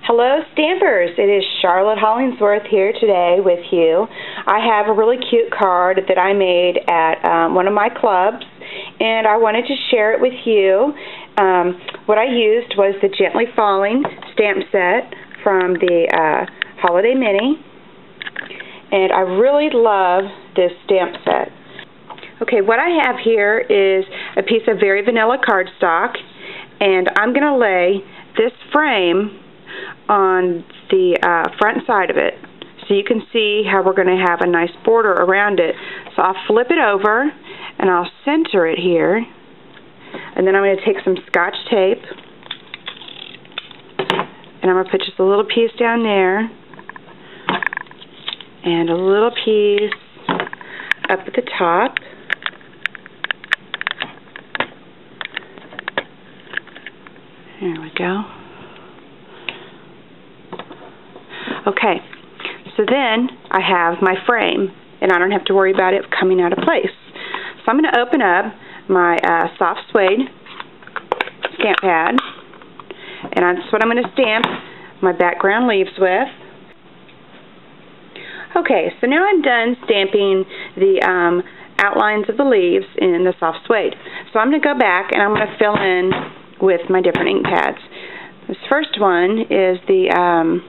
Hello Stampers, it is Charlotte Hollingsworth here today with you. I have a really cute card that I made at one of my clubs, and I wanted to share it with you. What I used was the Gently Falling stamp set from the Holiday Mini, and I really love this stamp set. Okay, what I have here is a piece of very vanilla cardstock, and I'm going to lay this frame on the front side of it, so you can see how we're going to have a nice border around it. So I'll flip it over and I'll center it here, and then I'm going to take some Scotch tape and I'm going to put just a little piece down there and a little piece up at the top. There we go. Okay, so then I have my frame, and I don't have to worry about it coming out of place. So I'm going to open up my soft suede stamp pad, and that's what I'm going to stamp my background leaves with. Okay, so now I'm done stamping the outlines of the leaves in the soft suede. So I'm going to go back and I'm going to fill in with my different ink pads. This first one is the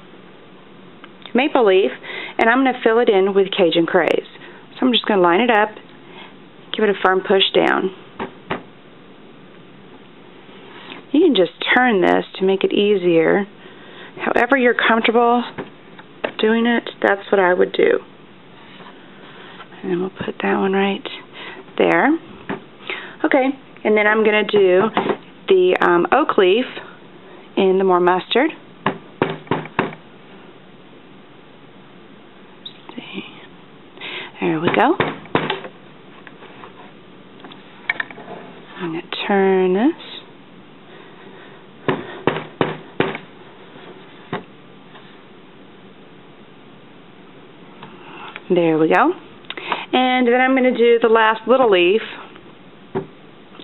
maple leaf, and I'm going to fill it in with Cajun Craze. So I'm just going to line it up, give it a firm push down. You can just turn this to make it easier. However you're comfortable doing it, that's what I would do. And then we'll put that one right there. Okay, and then I'm going to do the oak leaf in the more mustard. There we go. I'm going to turn this. There we go. And then I'm going to do the last little leaf.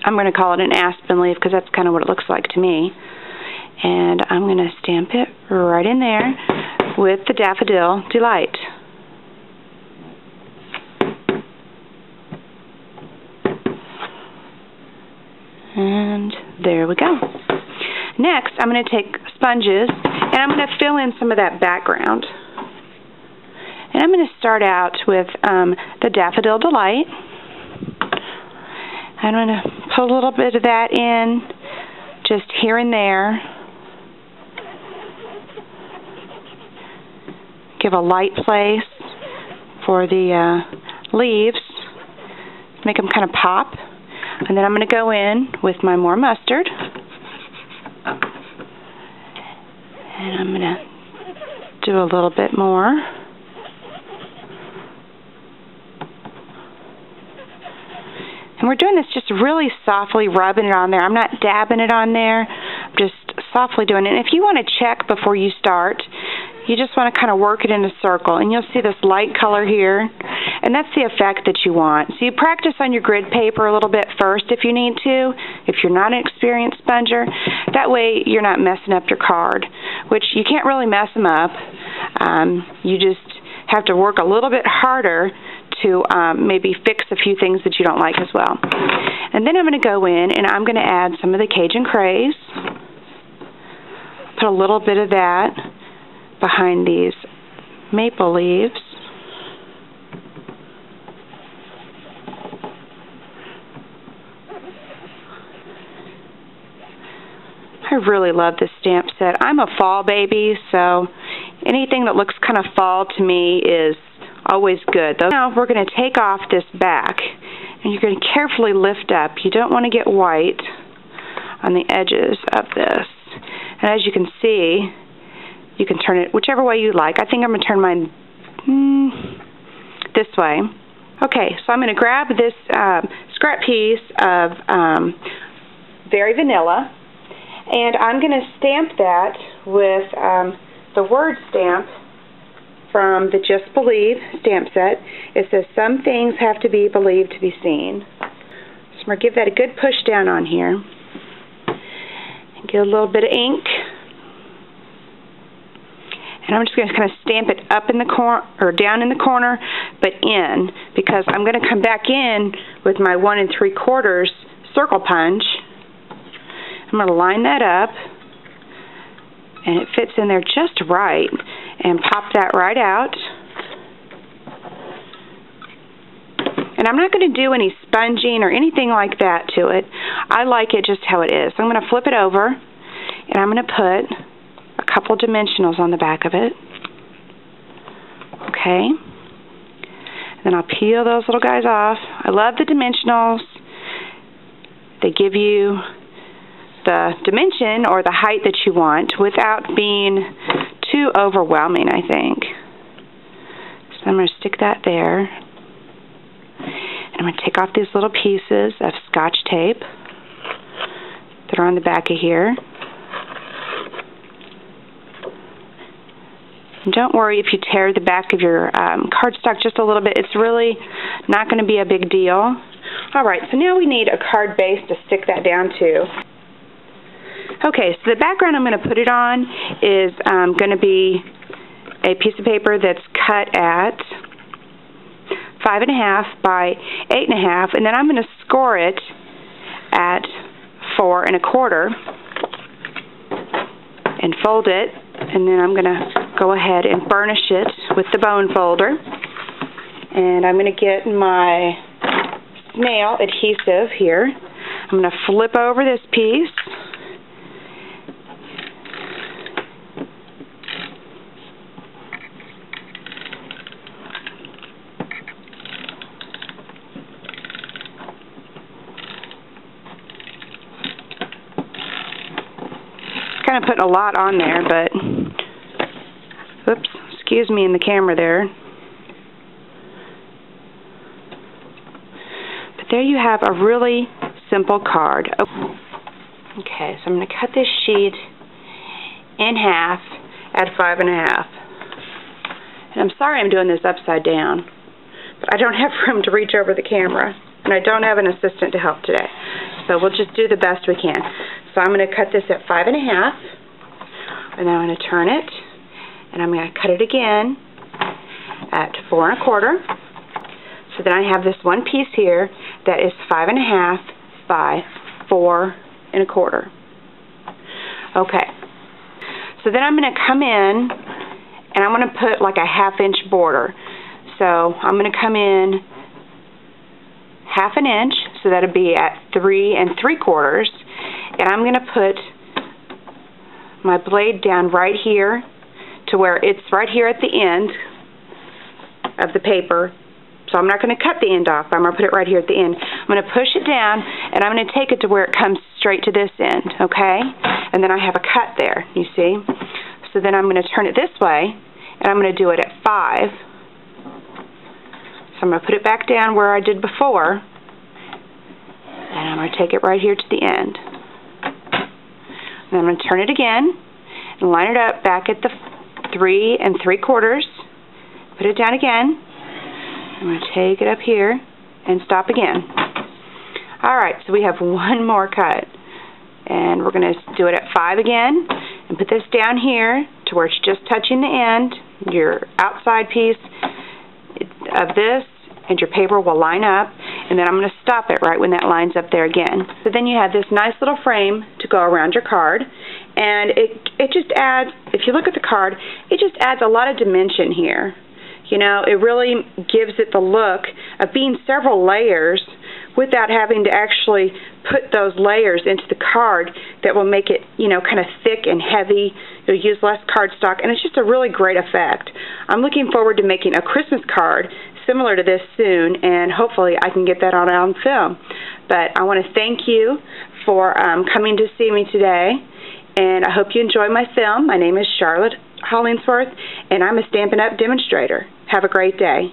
I'm going to call it an aspen leaf because that's kind of what it looks like to me. And I'm going to stamp it right in there with the Daffodil Delight. And there we go. Next, I'm going to take sponges and I'm going to fill in some of that background. And I'm going to start out with the Daffodil Delight. I'm going to put a little bit of that in, just here and there. Give a light place for the leaves, make them kind of pop. And then I'm going to go in with my more mustard. And I'm going to do a little bit more. And we're doing this just really softly rubbing it on there. I'm not dabbing it on there. I'm just softly doing it. And if you want to check before you start, you just want to kind of work it in a circle. And you'll see this light color here. And that's the effect that you want. So you practice on your grid paper a little bit first if you need to, if you're not an experienced sponger. That way you're not messing up your card, which you can't really mess them up. You just have to work a little bit harder to maybe fix a few things that you don't like as well. And then I'm going to go in and I'm going to add some of the Cajun Craze. Put a little bit of that behind these maple leaves. I really love this stamp set. I'm a fall baby, so anything that looks kind of fall to me is always good. Now we're going to take off this back, and you're going to carefully lift up. You don't want to get white on the edges of this. And as you can see, you can turn it whichever way you like. I think I'm going to turn mine this way. Okay, so I'm going to grab this scrap piece of Very Vanilla, and I'm going to stamp that with the word stamp from the Just Believe stamp set. It says, "Some things have to be believed to be seen." So I'm going to give that a good push down on here. And get a little bit of ink. And I'm just going to kind of stamp it up in the corner, or down in the corner, but in, because I'm going to come back in with my 1 3/4 circle punch. I'm going to line that up, and it fits in there just right, and pop that right out. And I'm not going to do any sponging or anything like that to it. I like it just how it is. So I'm going to flip it over, and I'm going to put a couple dimensionals on the back of it. Okay. And then I'll peel those little guys off. I love the dimensionals. They give you the dimension or the height that you want without being too overwhelming, I think. So I'm going to stick that there. And I'm going to take off these little pieces of Scotch tape that are on the back of here. And don't worry if you tear the back of your cardstock just a little bit. It's really not going to be a big deal. Alright, so now we need a card base to stick that down to. Okay, so the background I'm going to put it on is going to be a piece of paper that's cut at 5.5 by 8.5, and then I'm going to score it at 4 1/4 and fold it, and then I'm going to go ahead and burnish it with the bone folder. And I'm going to get my snail adhesive here. I'm going to flip over this piece. Kind of putting a lot on there, but oops, excuse me in the camera there. But there you have a really simple card. Okay, so I'm going to cut this sheet in half at 5.5. And I'm sorry I'm doing this upside down, but I don't have room to reach over the camera, and I don't have an assistant to help today. So we'll just do the best we can. So I'm going to cut this at 5.5, and then I'm going to turn it, and I'm going to cut it again at 4 1/4. So then I have this one piece here that is 5.5 by 4 1/4. Okay. So then I'm going to come in, and I'm going to put like a 1/2 inch border. So I'm going to come in 1/2 inch, so that'll be at 3 3/4. And I'm going to put my blade down right here to where it's right here at the end of the paper. So I'm not going to cut the end off, I'm going to put it right here at the end. I'm going to push it down, and I'm going to take it to where it comes straight to this end, okay? And then I have a cut there, you see? So then I'm going to turn it this way, and I'm going to do it at 5. So I'm going to put it back down where I did before, and I'm going to take it right here to the end. And I'm going to turn it again and line it up back at the 3 3/4. Put it down again. I'm going to take it up here and stop again. Alright, so we have one more cut. And we're going to do it at 5 again and put this down here to where it's just touching the end. Your outside piece of this and your paper will line up, and then I'm going to stop it right when that lines up there again. So then you have this nice little frame to go around your card, and it just adds, if you look at the card, it just adds a lot of dimension here. You know, it really gives it the look of being several layers without having to actually put those layers into the card that will make it, you know, kind of thick and heavy. You'll use less cardstock, and it's just a really great effect. I'm looking forward to making a Christmas card similar to this soon, and hopefully I can get that on film. But I want to thank you for coming to see me today, and I hope you enjoy my film. My name is Charlotte Hollingsworth, and I'm a Stampin' Up! Demonstrator. Have a great day.